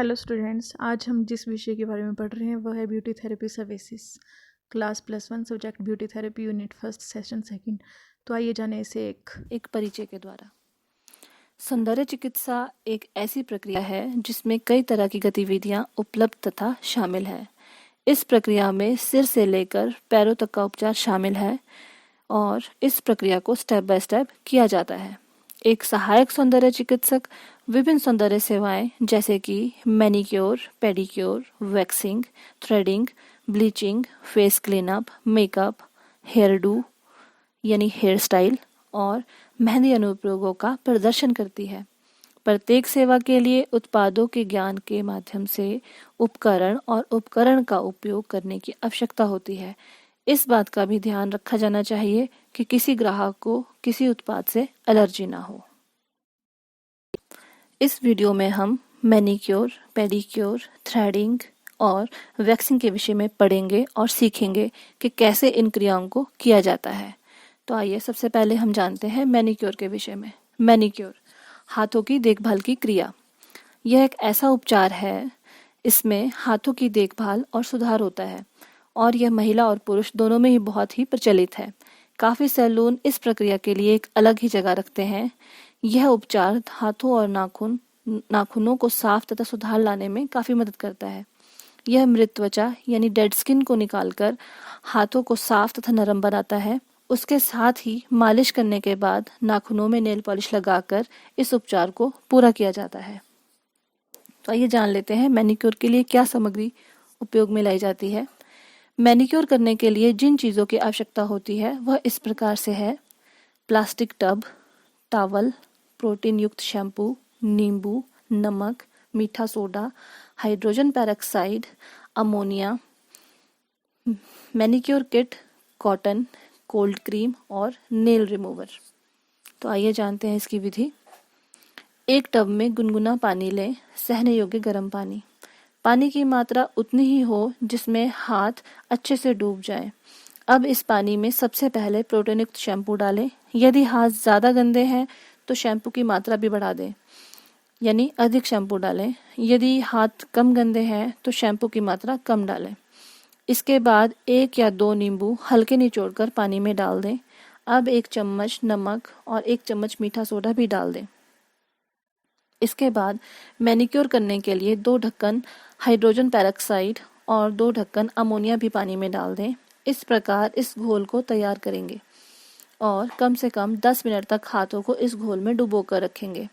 Hello students, आज हम जिस विषय के बारे में पढ़ रहे हैं वह है beauty therapy services, class +1, subject beauty therapy, unit first, session second. तो आइए जाने इसे एक परिचय के द्वारा। सौंदर्य चिकित्सा एक ऐसी प्रक्रिया है जिसमें कई तरह की गतिविधियां उपलब्ध तथा शामिल है। इस प्रक्रिया में सिर से लेकर पैरों तक का उपचार शामिल है और इस प्रक्रिया को स्टेप बाय स्टेप किया जाता है। एक सहायक सौंदर्य चिकित्सक विभिन्न सौंदर्य सेवाएं जैसे कि manicure, pedicure, waxing, threading, bleaching, face cleanup, makeup, hairdo यानी हेयर स्टाइल और मेहंदी अनुप्रयोगों का प्रदर्शन करती है। प्रत्येक सेवा के लिए उत्पादों के ज्ञान के माध्यम से उपकरण और उपकरण का उपयोग करने की आवश्यकता होती है। इस बात का भी ध्यान रखा जाना चाहिए कि किसी ग्राहक को किसी उत्पाद से एलर्जी ना हो। इस वीडियो में हम मैनिक्योर, पेडिक्योर, थ्रेडिंग और वैक्सिंग के विषय में पढ़ेंगे और सीखेंगे कि कैसे इन क्रियाओं को किया जाता है। तो आइए सबसे पहले हम जानते हैं मैनिक्योर के विषय में। मैनिक्योर हाथों की देखभाल की क्रिया। यह एक ऐसा उपचार है, इसमें हाथों की देखभाल और सुधार होता है और यह महिला और पुरुष दोनों में ही बहुत ही प्रचलित है। काफ़ी सैलून इस प्रक्रिया के लिए एक अलग ही जगह रखते हैं। यह उपचार हाथों और नाखूनों को साफ तथा सुधार लाने में काफ़ी मदद करता है। यह मृत त्वचा यानी डेड स्किन को निकालकर हाथों को साफ तथा नरम बनाता है। उसके साथ ही मालिश करने के बाद नाखूनों में नेल पॉलिश लगाकर इस उपचार को पूरा किया जाता है। तो आइए जान लेते हैं मैनिक्योर के लिए क्या सामग्री उपयोग में लाई जाती है। मैनिक्योर करने के लिए जिन चीज़ों की आवश्यकता होती है वह इस प्रकार से है: प्लास्टिक टब, टॉवल, प्रोटीन युक्त शैम्पू, नींबू, नमक, मीठा soda, hydrogen peroxide, ammonia, manicure kit, cotton, cold cream और नेल रिमूवर। तो आइए जानते हैं इसकी विधि। एक टब में गुनगुना पानी लें, सहने योग्य गर्म पानी। पानी की मात्रा उतनी ही हो जिसमें हाथ अच्छे से डूब जाए। अब इस पानी में सबसे पहले प्रोटीन युक्त शैम्पू डालें। यदि हाथ ज़्यादा गंदे हैं तो शैम्पू की मात्रा भी बढ़ा दें, यानी अधिक शैम्पू डालें। यदि हाथ कम गंदे हैं तो शैम्पू की मात्रा कम डालें। इसके बाद 1 या 2 नींबू हल्के निचोड़कर पानी में डाल दें। अब 1 चम्मच नमक और 1 चम्मच मीठा सोडा भी डाल दें। इसके बाद मैनिक्योर करने के लिए 2 ढक्कन हाइड्रोजन पेरोक्साइड और 2 ढक्कन अमोनिया भी पानी में डाल दें। इस प्रकार इस घोल को तैयार करेंगे और कम से कम 10 मिनट तक हाथों को इस घोल में डुबो कर रखेंगे।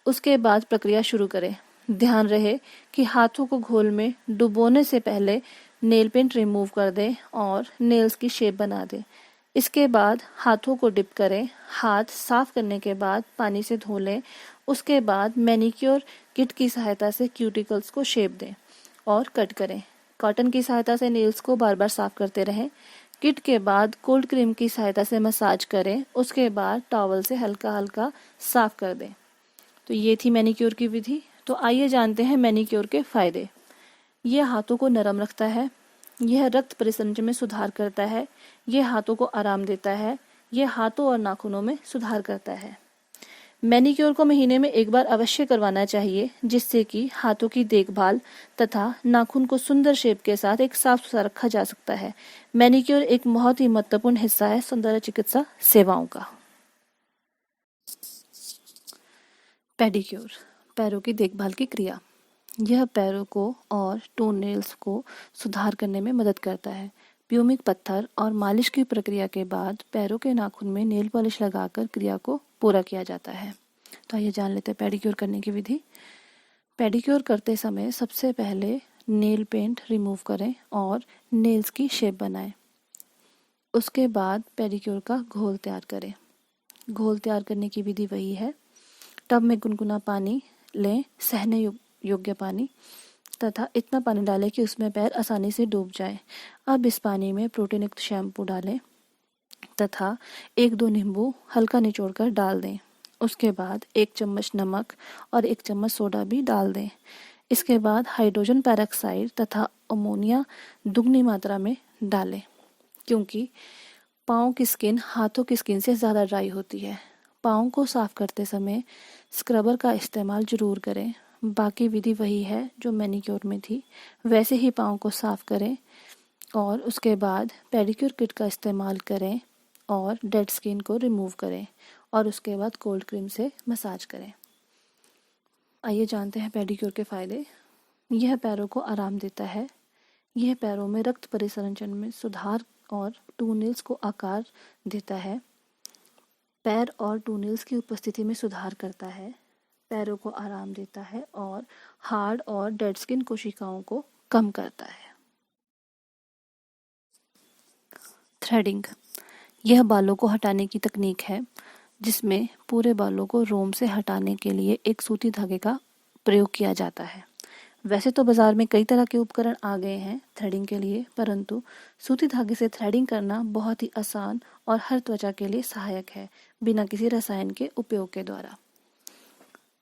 उसके बाद प्रक्रिया शुरू करें। ध्यान रहे कि हाथों को घोल में डुबोने से पहले नेल पेंट रिमूव कर दें और नेल्स की शेप बना दें। इसके बाद हाथों को डिप करें। हाथ साफ करने के बाद पानी से धो लें। उसके बाद मैनिक्योर किट की सहायता से क्यूटिकल्स को शेप दें और कट करें। कॉटन की सहायता से नेल्स को बार बार साफ करते रहें। किट के बाद कोल्ड क्रीम की सहायता से मसाज करें। उसके बाद टॉवल से हल्का हल्का साफ कर दें। तो ये थी मैनिक्योर की विधि। तो आइए जानते हैं मैनिक्योर के फायदे। यह हाथों को नरम रखता है, यह रक्त परिसंचरण में सुधार करता है, यह हाथों को आराम देता है, यह हाथों और नाखूनों में सुधार करता है। मैनिक्योर को महीने में 1 बार अवश्य करवाना चाहिए, जिससे कि हाथों की देखभाल तथा नाखून को सुंदर शेप के साथ एक साफ सुथरा रखा जा सकता है। मैनिक्योर एक बहुत ही महत्वपूर्ण हिस्सा है सौंदर्य चिकित्सा सेवाओं का। पेडिक्योर पैरों की देखभाल की क्रिया। यह पैरों को और टो नेल्स को सुधार करने में मदद करता है। प्यूमिक पत्थर और मालिश की प्रक्रिया के बाद पैरों के नाखून में नेल पॉलिश लगाकर क्रिया को पूरा किया जाता है। तो आइए जान लेते हैं पेडिक्योर करने की विधि। पेडिक्योर करते समय सबसे पहले नेल पेंट रिमूव करें और नेल्स की शेप बनाएं। उसके बाद पेडिक्योर का घोल तैयार करें। घोल तैयार करने की विधि वही है। टब में गुनगुना पानी लें, सहने योग्य पानी, तथा इतना पानी डालें कि उसमें पैर आसानी से डूब जाए। अब इस पानी में प्रोटीन युक्त शैम्पू डालें तथा 1-2 नींबू हल्का निचोड़कर डाल दें। उसके बाद 1 चम्मच नमक और 1 चम्मच सोडा भी डाल दें। इसके बाद हाइड्रोजन पेरोक्साइड तथा अमोनिया दुगनी मात्रा में डालें, क्योंकि पाँव की स्किन हाथों की स्किन से ज़्यादा ड्राई होती है। पाँव को साफ करते समय स्क्रबर का इस्तेमाल जरूर करें। बाकी विधि वही है जो मैनीक्योर में थी। वैसे ही पाँव को साफ करें और उसके बाद पेडिक्योर किट का इस्तेमाल करें और डेड स्किन को रिमूव करें और उसके बाद कोल्ड क्रीम से मसाज करें। आइए जानते हैं पेडिक्योर के फ़ायदे। यह पैरों को आराम देता है। यह पैरों में रक्त परिसंचरण में सुधार और टूनेल्स को आकार देता है। पैर और टूनेल्स की उपस्थिति में सुधार करता है। पैरों को आराम देता है और हार्ड और डेड स्किन कोशिकाओं को कम करता है। थ्रेडिंग, यह बालों को हटाने की तकनीक है जिसमें पूरे बालों को रोम से हटाने के लिए एक सूती धागे का प्रयोग किया जाता है। वैसे तो बाजार में कई तरह के उपकरण आ गए हैं थ्रेडिंग के लिए, परंतु सूती धागे से थ्रेडिंग करना बहुत ही आसान और हर त्वचा के लिए सहायक है, बिना किसी रसायन के उपयोग के द्वारा।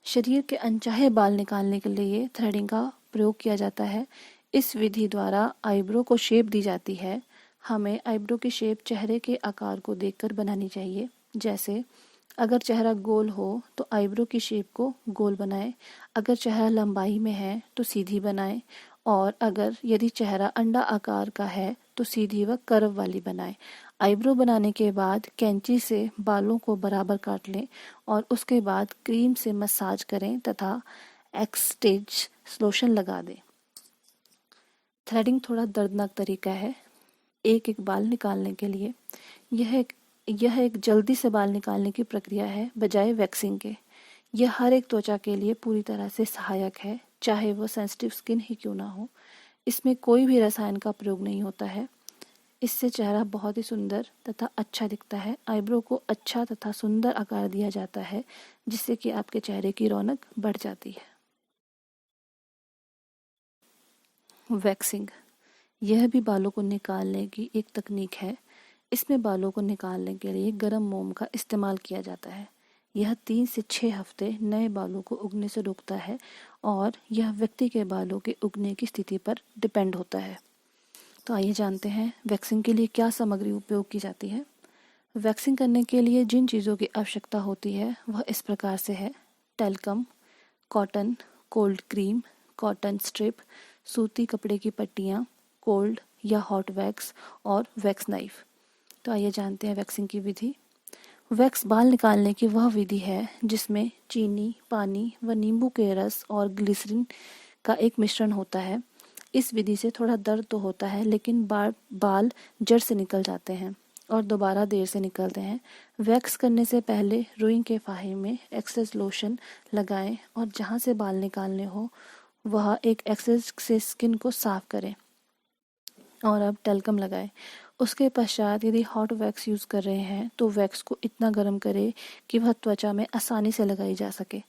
शरीर के अनचाहे बाल निकालने के लिए थ्रेडिंग का प्रयोग किया जाता है। इस विधि द्वारा आईब्रो को शेप दी जाती है। हमें आईब्रो की शेप चेहरे के आकार को देखकर बनानी चाहिए। जैसे अगर चेहरा गोल हो तो आईब्रो की शेप को गोल बनाएं, अगर चेहरा लंबाई में है तो सीधी बनाएं, और अगर यदि चेहरा अंडा आकार का है तो सीधी व कर्व वाली बनाएं। आईब्रो बनाने के बाद कैंची से बालों को बराबर काट लें और उसके बाद क्रीम से मसाज करें तथा एक्सटेज लोशन लगा दें। थ्रेडिंग थोड़ा दर्दनाक तरीका है एक एक बाल निकालने के लिए। यह एक जल्दी से बाल निकालने की प्रक्रिया है बजाय वैक्सिंग के। यह हर एक त्वचा के लिए पूरी तरह से सहायक है, चाहे वह सेंसिटिव स्किन ही क्यों ना हो। इसमें कोई भी रसायन का प्रयोग नहीं होता है। इससे चेहरा बहुत ही सुंदर तथा अच्छा दिखता है। आईब्रो को अच्छा तथा सुंदर आकार दिया जाता है, जिससे कि आपके चेहरे की रौनक बढ़ जाती है। वैक्सिंग, यह भी बालों को निकालने की एक तकनीक है। इसमें बालों को निकालने के लिए गर्म मोम का इस्तेमाल किया जाता है। यह 3 से 6 हफ्ते नए बालों को उगने से रोकता है और यह व्यक्ति के बालों के उगने की स्थिति पर डिपेंड होता है। तो आइए जानते हैं वैक्सिंग के लिए क्या सामग्री उपयोग की जाती है। वैक्सिंग करने के लिए जिन चीज़ों की आवश्यकता होती है वह इस प्रकार से है: talcum, cotton, cold cream, cotton strip, सूती कपड़े की पट्टियाँ, कोल्ड या हॉट वैक्स और वैक्स नाइफ। तो आइए जानते हैं वैक्सिंग की विधि। वैक्स बाल निकालने की वह विधि है जिसमें चीनी, पानी व नींबू के रस और ग्लिसरीन का एक मिश्रण होता है। इस विधि से थोड़ा दर्द तो होता है, लेकिन बाल जड़ से निकल जाते हैं और दोबारा देर से निकलते हैं। वैक्स करने से पहले रुई के फाहे में एक्सेस लोशन लगाएं और जहां से बाल निकालने हो वह एक एक्सेस से स्किन को साफ करें और अब टेल्कम लगाएं। उसके पश्चात यदि हॉट वैक्स यूज़ कर रहे हैं तो वैक्स को इतना गर्म करें कि वह त्वचा में आसानी से लगाई जा सके।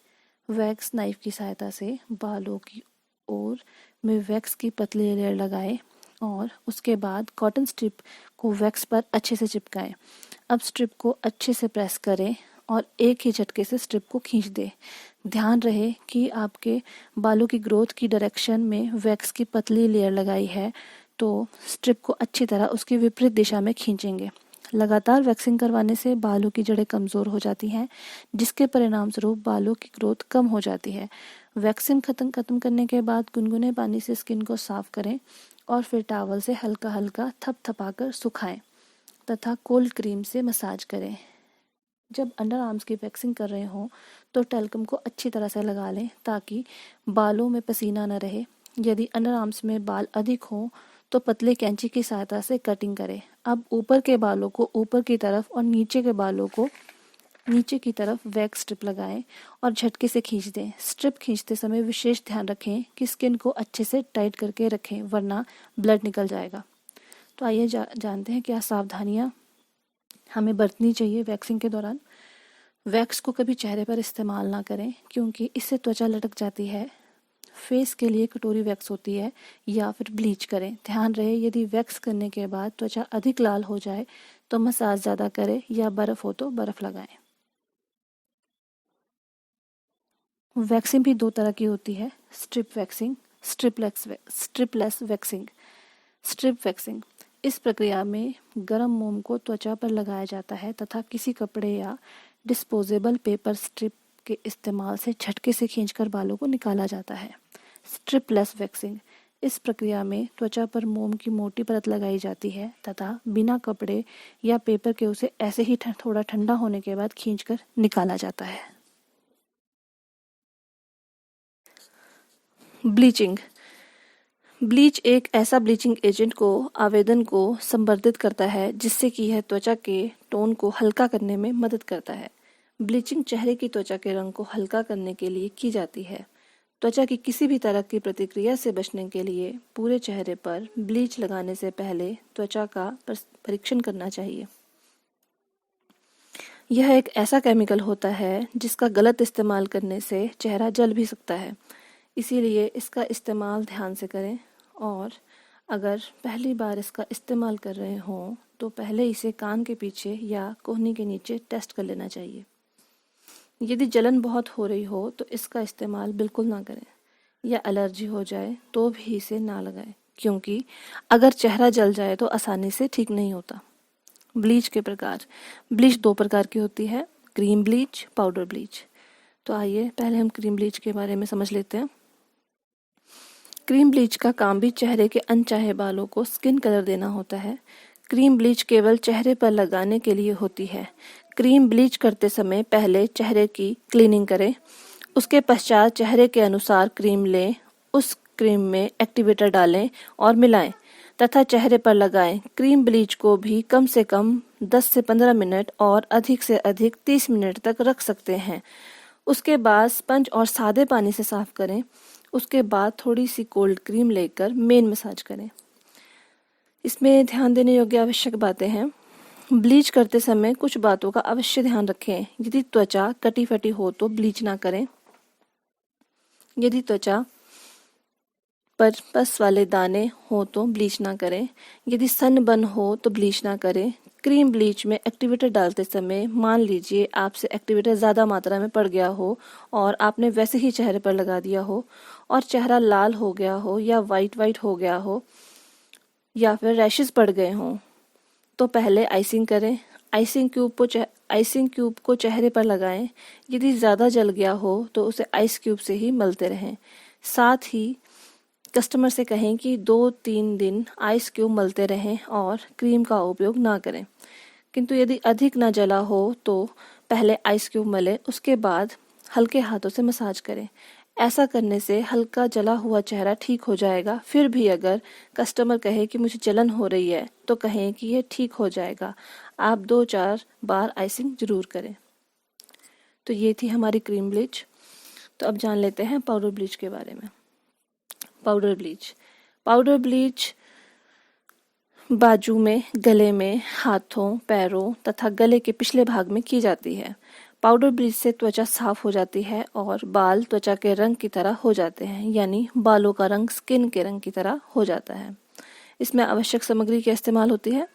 वैक्स नाइफ की सहायता से बालों की ओर में वैक्स की पतली लेयर लगाएं और उसके बाद कॉटन स्ट्रिप को वैक्स पर अच्छे से चिपकाएं। अब स्ट्रिप को अच्छे से प्रेस करें और एक ही झटके से स्ट्रिप को खींच दें। ध्यान रहे कि आपके बालों की ग्रोथ की डायरेक्शन में वैक्स की पतली लेयर लगाई है तो स्ट्रिप को अच्छी तरह उसकी विपरीत दिशा में खींचेंगे। लगातार वैक्सिंग करवाने से बालों की जड़ें कमज़ोर हो जाती हैं, जिसके परिणाम स्वरूप बालों की ग्रोथ कम हो जाती है। वैक्सिंग खत्म करने के बाद गुनगुने पानी से स्किन को साफ करें और फिर टॉवल से हल्का हल्का थपथपाकर सुखाएं तथा कोल्ड क्रीम से मसाज करें। जब अंडर आर्म्स की वैक्सिंग कर रहे हों तो टेल्कम को अच्छी तरह से लगा लें ताकि बालों में पसीना न रहे। यदि अंडर आर्म्स में बाल अधिक हों तो पतले कैंची की सहायता से कटिंग करें। अब ऊपर के बालों को ऊपर की तरफ और नीचे के बालों को नीचे की तरफ वैक्स स्ट्रिप लगाएं और झटके से खींच दें। स्ट्रिप खींचते समय विशेष ध्यान रखें कि स्किन को अच्छे से टाइट करके रखें, वरना ब्लड निकल जाएगा। तो आइए जानते हैं क्या सावधानियां हमें बरतनी चाहिए वैक्सिंग के दौरान। वैक्स को कभी चेहरे पर इस्तेमाल ना करें क्योंकि इससे त्वचा लटक जाती है। फेस के लिए कटोरी वैक्स होती है या फिर ब्लीच करें। ध्यान रहे यदि वैक्स करने के बाद त्वचा अधिक लाल हो जाए तो मसाज ज़्यादा करें या बर्फ़ हो तो बर्फ़ लगाएं। वैक्सिंग भी 2 तरह की होती है: strip waxing, stripless waxing. Strip waxing, इस प्रक्रिया में गर्म मोम को त्वचा पर लगाया जाता है तथा किसी कपड़े या डिस्पोजेबल पेपर स्ट्रिप के इस्तेमाल से झटके से खींचकर बालों को निकाला जाता है। स्ट्रिपलेस वैक्सिंग, इस प्रक्रिया में त्वचा पर मोम की मोटी परत लगाई जाती है तथा बिना कपड़े या पेपर के उसे ऐसे ही थोड़ा ठंडा होने के बाद खींचकर निकाला जाता है। ब्लीचिंग, ब्लीच एक ऐसा ब्लीचिंग एजेंट को आवेदन को संवर्धित करता है जिससे कि यह त्वचा के टोन को हल्का करने में मदद करता है। ब्लीचिंग चेहरे की त्वचा के रंग को हल्का करने के लिए की जाती है। त्वचा की किसी भी तरह की प्रतिक्रिया से बचने के लिए पूरे चेहरे पर ब्लीच लगाने से पहले त्वचा का परीक्षण करना चाहिए। यह एक ऐसा केमिकल होता है जिसका गलत इस्तेमाल करने से चेहरा जल भी सकता है, इसीलिए इसका इस्तेमाल ध्यान से करें और अगर पहली बार इसका इस्तेमाल कर रहे हों तो पहले इसे कान के पीछे या कोहनी के नीचे टेस्ट कर लेना चाहिए। यदि जलन बहुत हो रही हो तो इसका इस्तेमाल बिल्कुल ना करें, या एलर्जी हो जाए तो भी इसे ना लगाएं, क्योंकि अगर चेहरा जल जाए तो आसानी से ठीक नहीं होता। ब्लीच के प्रकार, ब्लीच 2 प्रकार की होती है, क्रीम ब्लीच, पाउडर ब्लीच। तो आइए पहले हम क्रीम ब्लीच के बारे में समझ लेते हैं। क्रीम ब्लीच का काम भी चेहरे के अनचाहे बालों को स्किन कलर देना होता है। क्रीम ब्लीच केवल चेहरे पर लगाने के लिए होती है। क्रीम ब्लीच करते समय पहले चेहरे की क्लीनिंग करें, उसके पश्चात चेहरे के अनुसार क्रीम लें, उस क्रीम में एक्टिवेटर डालें और मिलाएं तथा चेहरे पर लगाएं। क्रीम ब्लीच को भी कम से कम 10 से 15 मिनट और अधिक से अधिक 30 मिनट तक रख सकते हैं। उसके बाद स्पंज और सादे पानी से साफ करें। उसके बाद थोड़ी सी कोल्ड क्रीम लेकर मेन मसाज करें। इसमें ध्यान देने योग्य आवश्यक बातें हैं। ब्लीच करते समय कुछ बातों का अवश्य ध्यान रखें। यदि त्वचा कटी फटी हो तो ब्लीच ना करें। यदि त्वचा पर पस वाले दाने हो तो ब्लीच ना करें। यदि सनबर्न हो तो ब्लीच ना करें। क्रीम ब्लीच में एक्टिवेटर डालते समय मान लीजिए आपसे एक्टिवेटर ज़्यादा मात्रा में पड़ गया हो और आपने वैसे ही चेहरे पर लगा दिया हो और चेहरा लाल हो गया हो या वाइट हो गया हो या फिर रैशेस पड़ गए हों तो पहले आइसिंग करें। आइसिंग क्यूब को चेहरे पर लगाएं। यदि ज़्यादा जल गया हो तो उसे आइस क्यूब से ही मलते रहें। साथ ही कस्टमर से कहें कि 2-3 दिन आइस क्यूब मलते रहें और क्रीम का उपयोग ना करें। किंतु यदि अधिक ना जला हो तो पहले आइस क्यूब मलें, उसके बाद हल्के हाथों से मसाज करें। ऐसा करने से हल्का जला हुआ चेहरा ठीक हो जाएगा। फिर भी अगर कस्टमर कहे कि मुझे जलन हो रही है तो कहें कि यह ठीक हो जाएगा, आप 2-4 बार आइसिंग जरूर करें। तो ये थी हमारी क्रीम ब्लीच। तो अब जान लेते हैं पाउडर ब्लीच के बारे में। पाउडर ब्लीच बाजू में, गले में, हाथों, पैरों तथा गले के पिछले भाग में की जाती है। पाउडर ब्लीच से त्वचा साफ हो जाती है और बाल त्वचा के रंग की तरह हो जाते हैं, यानी बालों का रंग स्किन के रंग की तरह हो जाता है। इसमें आवश्यक सामग्री की इस्तेमाल होती है।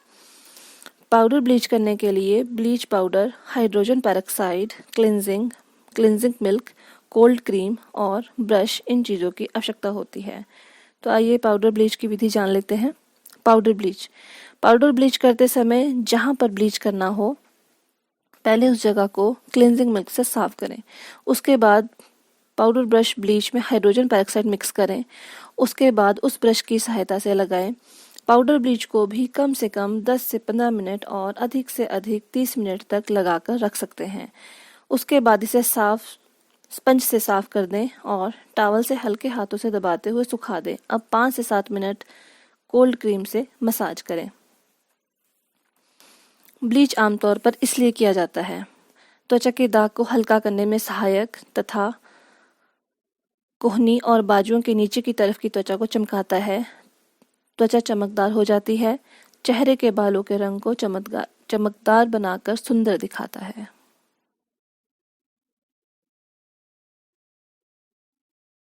पाउडर ब्लीच करने के लिए bleach powder, hydrogen peroxide, cleansing milk, cold cream और ब्रश, इन चीज़ों की आवश्यकता होती है। तो आइए पाउडर ब्लीच की विधि जान लेते हैं। पाउडर ब्लीच करते समय जहाँ पर ब्लीच करना हो पहले उस जगह को क्लिनजिंग मिल्क से साफ करें। उसके बाद पाउडर ब्रश ब्लीच में हाइड्रोजन पेरोक्साइड मिक्स करें। उसके बाद उस ब्रश की सहायता से लगाएं। पाउडर ब्लीच को भी कम से कम 10 से 15 मिनट और अधिक से अधिक 30 मिनट तक लगाकर रख सकते हैं। उसके बाद इसे स्पंज से साफ कर दें और टॉवल से हल्के हाथों से दबाते हुए सुखा दें। अब 5 से 7 मिनट कोल्ड क्रीम से मसाज करें। ब्लीच आमतौर पर इसलिए किया जाता है त्वचा के दाग को हल्का करने में सहायक तथा कोहनी और बाजुओं के नीचे की तरफ की त्वचा को चमकाता है। त्वचा चमकदार हो जाती है। चेहरे के बालों के रंग को चमकदार बनाकर सुंदर दिखाता है।